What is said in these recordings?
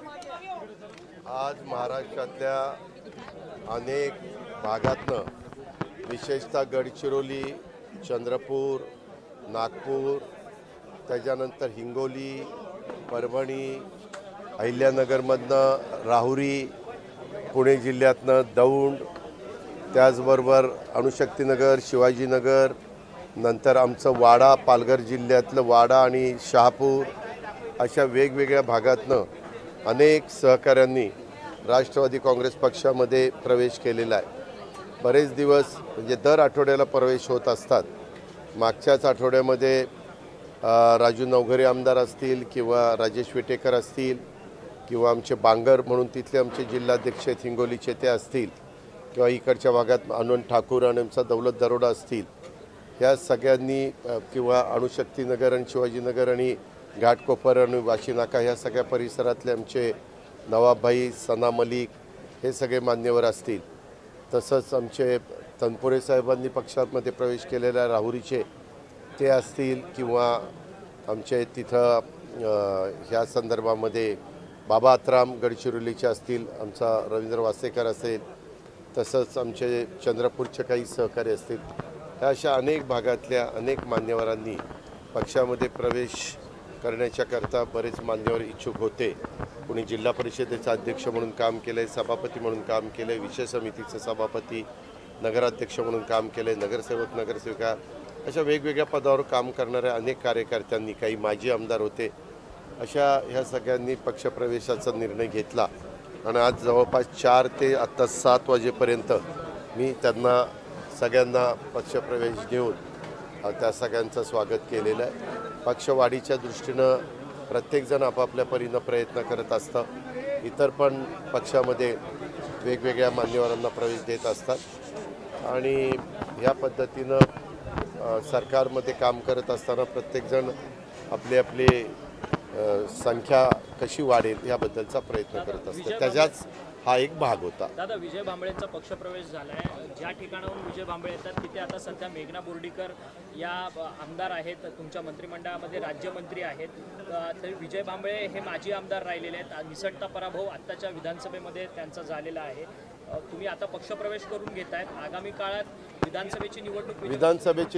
आज महाराष्ट्रातल्या अनेक भागातनं विशेषतः गडचिरोली, चंद्रपूर, नागपूर, त्याच्यानंतर हिंगोली, परभणी, अहिल्यानगरमधनं राहुरी, पुणे जिल्ह्यातनं दौंड, त्याचबरोबर अणुशक्तीनगर, शिवाजीनगर, नंतर आमचं वाडा, पालघर जिल्ह्यातलं वाडा आणि शहापूर, अशा वेगवेगळ्या भागातनं अनेक सहकाऱ्यांनी राष्ट्रवादी काँग्रेस पक्षामध्ये प्रवेश केलेला आहे। बरेच दिवस म्हणजे दर आठवड्याला प्रवेश होत असतात। मागच्याच आठवड्यामध्ये राजू नवघरे आमदार असतील किंवा राजेश विटेकर असतील किंवा आमचे बांगर म्हणून तिथले आमचे जिल्हाध्यक्ष हिंगोलीचे ते असतील किंवा इकडच्या भागात आनंद ठाकूर आणि आमचा दौलत दरोडा असतील, ह्या सगळ्यांनी किंवा अणुशक्तीनगर आणि शिवाजीनगर आणि घाटकोपर आणि वाशीनाका ह्या सगळ्या परिसरातले आमचे नवाबभाई, सना मलिक हे सगळे मान्यवर असतील। तसंच आमचे तनपुरे साहेबांनी पक्षामध्ये प्रवेश केलेल्या राहुरीचे ते असतील किंवा आमचे तिथं ह्या संदर्भामध्ये बाबा आत्राम गडचिरोलीचे असतील, आमचा रवींद्र वासेकर असेल, तसंच आमचे चंद्रपूरचे काही सहकारी असतील। ह्या अशा अनेक भागातल्या अनेक मान्यवरांनी पक्षामध्ये प्रवेश करण्याच्याकरता बरेच मान्यवर इच्छुक होते। कोणी जिल्हा परिषदेचा अध्यक्ष म्हणून काम केलं आहे, सभापती म्हणून काम केलं आहे, विषय समितीचे सभापती, नगराध्यक्ष म्हणून काम केलं आहे, नगरसेवक, नगरसेविका, अशा वेगवेगळ्या पदावर काम करणाऱ्या अनेक कार्यकर्त्यांनी, काही माजी आमदार होते, अशा ह्या सगळ्यांनी पक्षप्रवेशाचा निर्णय घेतला आणि आज जवळपास 4 ते आत्ता 7 वाजेपर्यंत मी त्यांना सगळ्यांना पक्षप्रवेश देऊन त्या सगळ्यांचं स्वागत केलेलं आहे। पक्षवाढीच्या दृष्टीनं प्रत्येकजण आपापल्या परीनं प्रयत्न करत असतं। इतर पण पक्षामध्ये वेगवेगळ्या मान्यवरांना प्रवेश देत असतात आणि ह्या पद्धतीनं सरकारमध्ये काम करत असताना प्रत्येकजण आपली आपली संख्या कशी वाढेल याबद्दलचा प्रयत्न करत असतात। त्याचाच हा एक भाग होता। दादा, विजय भांबळेंचा पक्षप्रवेश झाला आहे। ज्या ठिकाणाहून विजय भांबळे येतात तिथे आता सध्या मेघना बोर्डीकर या आमदार आहेत, तुमच्या मंत्रिमंडळामध्ये राज्यमंत्री आहेत। तर विजय भांबळे हे माजी आमदार राहिलेले आहेत। निसटता पराभव आत्ताच्या विधानसभेमध्ये त्यांचा झालेला आहे। तुम्ही आता पक्षप्रवेश करून घेतायत। आगामी काळात विधानसभेची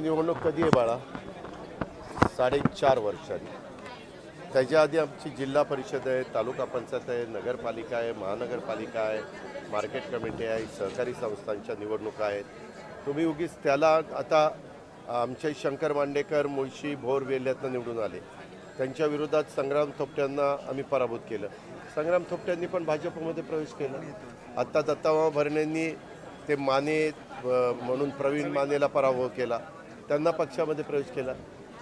निवडणूक कधी आहे बाळा? 4.5 वर्षांनी। त्याच्या आधी आमची जिल्हा परिषद आहे, तालुका पंचायत आहे, नगरपालिका आहे, महानगरपालिका आहे, मार्केट कमिटी आहे, सहकारी संस्थांच्या निवडणुका आहेत। तुम्ही उगीच त्याला आता आमचे शंकर मांडेकर मुळशी भोर वेल्ह्यातनं निवडून आले, त्यांच्या विरोधात संग्राम थोपट्यांना आम्ही पराभूत केलं। संग्राम थोपट्यांनी पण भाजपमध्ये प्रवेश केला। आत्ता दत्तामामा भरणेंनी ते माने म्हणून प्रवीण मानेला पराभव केला, त्यांना पक्षामध्ये प्रवेश केला।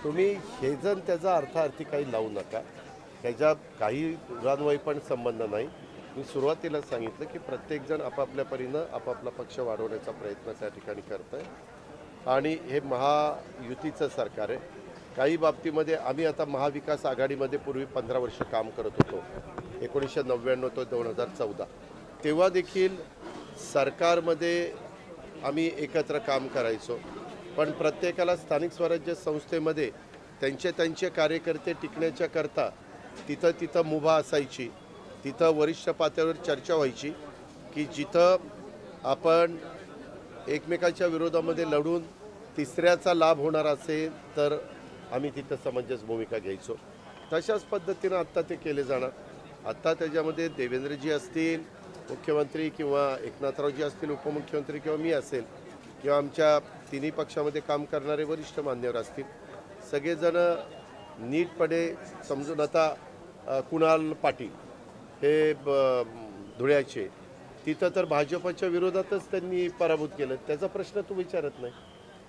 तुम्ही हे जण त्याचा अर्थार्थी काही लावू नका, त्याच्या काही रानवाई पण संबंध नाही। मी सुरुवातीला सांगितलं की प्रत्येकजण आपापल्या परीनं आपापला पक्ष वाढवण्याचा प्रयत्न त्या ठिकाणी करत आहे आणि हे महायुतीचं सरकार आहे। काही बाबतीमध्ये आम्ही आता महाविकास आघाडीमध्ये पूर्वी 15 वर्ष काम करत होतो, 1999 ते 2014, तेव्हा देखील सरकारमध्ये आम्ही एकत्र काम करायचो, पण प्रत्येकाला स्थानिक स्वराज्य संस्थेमध्ये त्यांचे कार्यकर्ते टिकण्याच्या करता तिथं मुभा असायची, तिथं वरिष्ठ पातळीवर चर्चा व्हायची की जिथं आपण एकमेकाच्या विरोधामध्ये लढून तिसऱ्याचा लाभ होणार असेल तर आम्ही तिथं समंजस भूमिका घ्यायचो। तशाच पद्धतीनं आत्ता ते केले जाणार। आत्ता त्याच्यामध्ये देवेंद्रजी असतील मुख्यमंत्री किंवा एकनाथरावजी असतील उपमुख्यमंत्री किंवा मी असेल किंवा आमच्या तिन्ही पक्षामध्ये काम करणारे वरिष्ठ मान्यवर असतील, सगळेजण नीटपणे समजून आता कुणाल पाटील हे धुळ्याचे तिथं तर भाजपच्या विरोधातच त्यांनी पराभूत केलं, त्याचा प्रश्न तू विचारत नाही।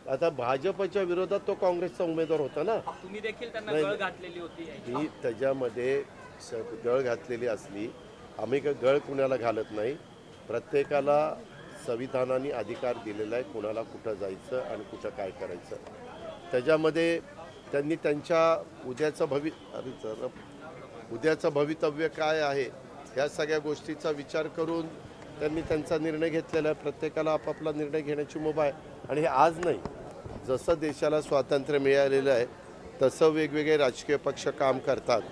आता भाजपच्या विरोधात तो काँग्रेसचा उमेदवार होता ना, तुम्ही देखील त्यांना गळ घातलेली होती। ही त्याच्यामध्ये गळ घातलेली असली, आम्ही गळ कुणाला घालत नाही। प्रत्येकाला संविधानाने अधिकार दिलेला आहे कुणाला कुठं जायचं आणि कुठं काय करायचं। त्याच्यामध्ये त्यांनी त्यांच्या उद्याचं भवितव्य काय आहे ह्या सगळ्या गोष्टीचा विचार करून त्यांनी त्यांचा निर्णय घेतलेला आहे। प्रत्येकाला आपापला निर्णय घेण्याची मुभा आहे आणि हे आज नाही, जसं देशाला स्वातंत्र्य मिळालेलं आहे तसं वेगवेगळे राजकीय पक्ष काम करतात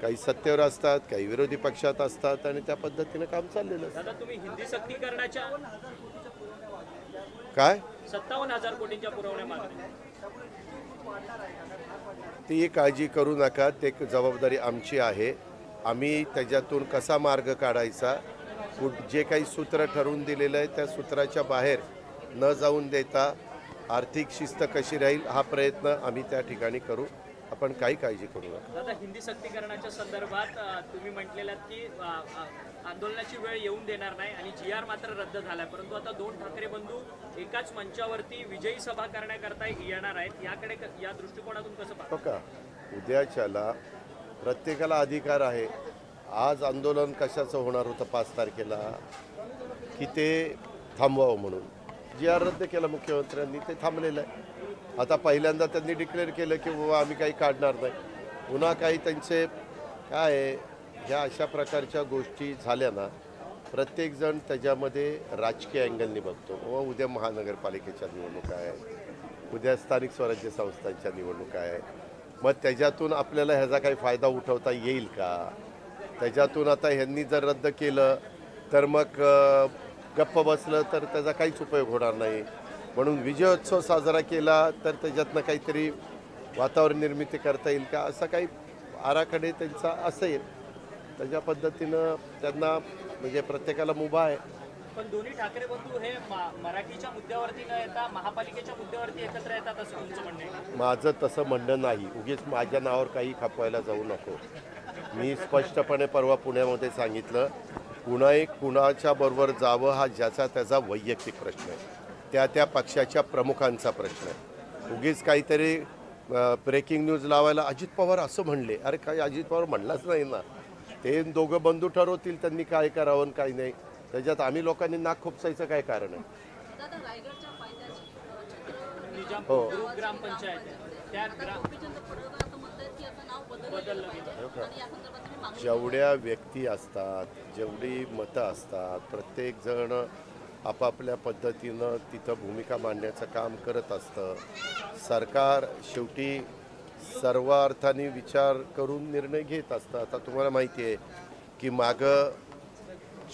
काही सत्तेवर असतात, काही विरोधी पक्षात असतात आणि त्या पद्धतीनं काम चाललेलं असतं. दादा तुम्ही हिंदी सक्तीकरणाच्या काय 57,000 कोटींच्या पुरवण्या मागण्या ती काळजी करू नका, ते जबाबदारी आमची आहे. आम्ही त्याच्यातून कसा मार्ग काढायचा, जे काही सूत्र ठरवून दिलेलं आहे त्या सूत्राच्या बाहेर न जाऊन देता आर्थिक शिस्त कशी राहील हा प्रयत्न आम्ही त्या ठिकाणी करू. आपण काही काळजी करू नका. दादा हिंदी सक्तीकरणाच्या संदर्भात तुम्ही म्हटलेलात की आंदोलनाची वेळ येऊन देणार नाही आणि जी आर मात्र रद्द झालाय, परंतु आता दोन ठाकरे बंधू एकाच मंचावरती विजयी सभा करण्याकरता येणार आहेत. याकडे या दृष्टिकोनातून कसं पाहता? हो का, उद्याच्याला प्रत्येकाला अधिकार आहे. आज आंदोलन कशाचं होणार होतं 5 तारखेला की ते थांबवावं म्हणून जी आर रद्द केला मुख्यमंत्र्यांनी, ते थांबलेलं आहे. आता पहिल्यांदा त्यांनी डिक्लेअर केलं की बाबा आम्ही काही काढणार नाही. पुन्हा काही त्यांचे काय आहे, ह्या अशा प्रकारच्या गोष्टी झाल्या ना, प्रत्येकजण त्याच्यामध्ये राजकीय अँगलनी बघतो. व उद्या महानगरपालिकेच्या निवडणुका आहे, उद्या स्थानिक स्वराज्य संस्थांच्या निवडणुका आहे. मग त्याच्यातून आपल्याला ह्याचा काही फायदा उठवता येईल का? त्याच्यातून आता ह्यांनी जर रद्द केलं तर मग गप्प बसलं तर त्याचा काहीच उपयोग होणार नाही. म्हणून विजयोत्सव साजरा केला तर त्याच्यातनं काहीतरी वातावरण निर्मिती करता येईल का, असा काही आराखडे त्यांचा असेल. त्याच्या पद्धतीनं त्यांना म्हणजे प्रत्येकाला मुभा आहे. पण दोन्ही ठाकरे बंधू हे मराठीच्या मुद्द्यावरती न येता महापालिकेच्या मुद्द्यावरती एकत्र येतात असं तुमचं म्हणणं आहे? माझं तसं म्हणणं नाही. उगीच माझ्या नावावर काही खपवायला जाऊ नको. मी स्पष्टपणे परवा पुण्यामध्ये सांगितलं, कुणाच्या बरोबर जावं हा ज्याचा त्याचा वैयक्तिक प्रश्न आहे, त्या पक्षाच्या प्रमुखांचा प्रश्न आहे. उगीच काहीतरी ब्रेकिंग न्यूज लावायला अजित पवार असं म्हणले, अरे काही अजित पवार म्हणलाच नाही ना. ते दोघं बंधू ठरवतील त्यांनी काय करावं आणि काय नाही. त्याच्यात आम्ही लोकांनी नाक खुपसायचं काय कारण आहे? हो, ग्रामपंचायत त्या बदललं गेलं. जेवढ्या व्यक्ती असतात, जेवढी मतं असतात, प्रत्येकजण आपापल्या पद्धतीनं तिथं भूमिका मांडण्याचं काम करत असतं. सरकार शेवटी सर्व अर्थाने विचार करून निर्णय घेत असतं. आता तुम्हाला माहिती आहे की मागं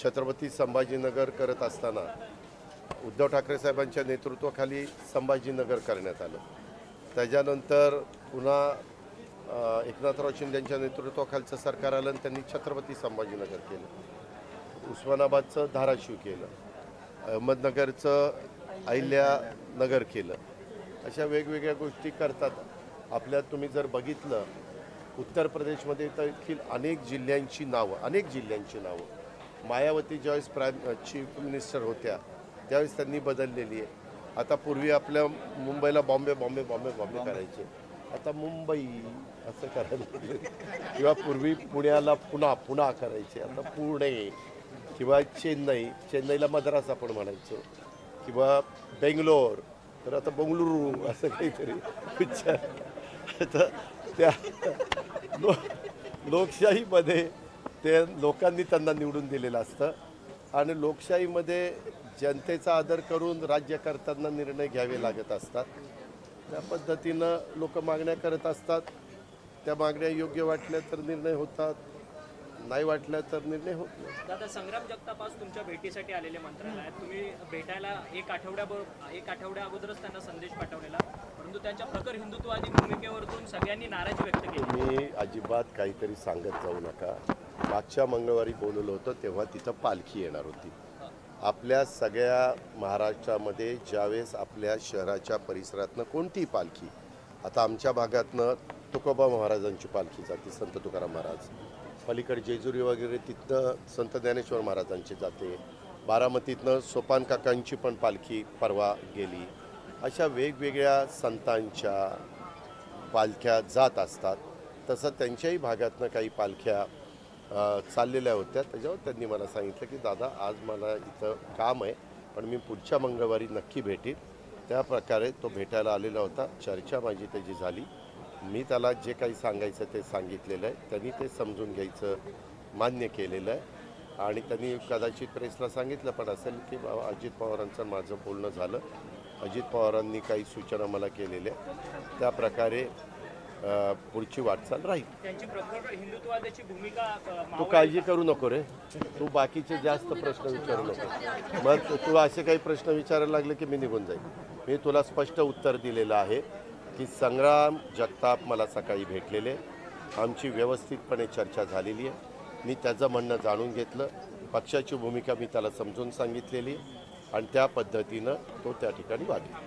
छत्रपती संभाजीनगर करत असताना उद्धव ठाकरे साहेबांच्या नेतृत्वाखाली संभाजीनगर करण्यात आलं. त्याच्यानंतर पुन्हा एकनाथराव शिंदेंच्या नेतृत्वाखालचं सरकार आलं आणि त्यांनी छत्रपती संभाजीनगर केलं. उस्मानाबादचं धाराशिव केलं. अहमदनगरचं अहिल्यानगर केलं. अशा वेगवेगळ्या गोष्टी करतात. आपल्यात तुम्ही जर बघितलं उत्तर प्रदेशमध्ये तर देखील अनेक जिल्ह्यांची नावं मायावती ज्यावेळेस चीफ मिनिस्टर होत्या त्यावेळेस त्यांनी बदललेली आहे. आता पूर्वी आपल्या मुंबईला बॉम्बे करायचे, आता मुंबई असं करायला लागले. किंवा पूर्वी पुण्याला पुणा करायचे, आता पुणे. किंवा चेन्नईला मद्रास आपण म्हणायचो. किंवा बेंगलोर तर आता बंगळुरू असं काहीतरी विचार. तर त्या लोकशाहीमध्ये ते लोकांनी त्यांना निवडून दिलेलं असतं आणि लोकशाहीमध्ये जनतेचा आदर करून राज्य करताना निर्णय घ्यावे लागत असतात. त्या पद्धतीनं लोक मागण्या करत असतात. त्या मागण्या योग्य वाटल्या तर निर्णय होतात, नाही वाटल्या तर निर्णय होत नाही. दादा संग्राम जगताप आज तुमच्या भेटीसाठी आलेले मंत्रालयात, तुम्ही भेटायला एक आठवड्या अगोदरच त्यांना संदेश पाठवलेला, परंतु त्यांच्या प्रखर हिंदुत्ववादी भूमिकेवरून सगळ्यांनी नाराजी व्यक्त केली. तुम्ही अजिबात काहीतरी सांगत जाऊ नका. मागच्या मंगळवारी बोलवलं होतं तेव्हा तिथं पालखी येणार होती. आपल्या सगळ्या महाराष्ट्रामध्ये ज्यावेळेस आपल्या शहराच्या परिसरातनं कोणतीही पालखी, आता आमच्या भागातनं तुकोबा महाराजांची पालखी जाते, संत तुकाराम महाराज. पलीकडे जेजुरी वगैरे तिथनं संत ज्ञानेश्वर महाराजांची जाते. बारामतीतनं सोपान काकांची पण पालखी परवा गेली. अशा वेगवेगळ्या संतांच्या पालख्या जात असतात. तसं त्यांच्याही भागातनं काही पालख्या चाललेल्या होत्या. त्याच्यावर त्यांनी मला सांगितलं की दादा आज मला इथं काम आहे, पण मी पुढच्या मंगळवारी नक्की भेटेन. त्या प्रकारे तो भेटायला आलेला होता. चर्चा माझी त्याची झाली. मी त्याला जे काही सांगायचं ते सांगितलेलं आहे. त्यांनी ते समजून घ्यायचं मान्य केलेलं आहे. आणि त्यांनी कदाचित प्रेसला सांगितलं पण असेल की बाबा अजित पवारांचं माझं बोलणं झालं, अजित पवारांनी काही सूचना मला केलेल्या, त्या प्रकारे पुढची वाटचाल राहील. त्यांची प्रखर हिंदुत्ववादाची भूमिका तू काळजी करू नको रे, तू बाकीचे जास्त प्रश्न विचारू नको. मग तू असे काही प्रश्न विचारायला लागले की मी निघून जाईल. मी तुला स्पष्ट उत्तर दिलेलं आहे की संग्राम जगताप मला सकाळी भेटलेले, आमची व्यवस्थितपणे चर्चा झालेली आहे. मी त्याचं म्हणणं जाणून घेतलं, पक्षाची भूमिका मी त्याला समजून सांगितलेली आणि त्या पद्धतीनं तो त्या ठिकाणी वागला.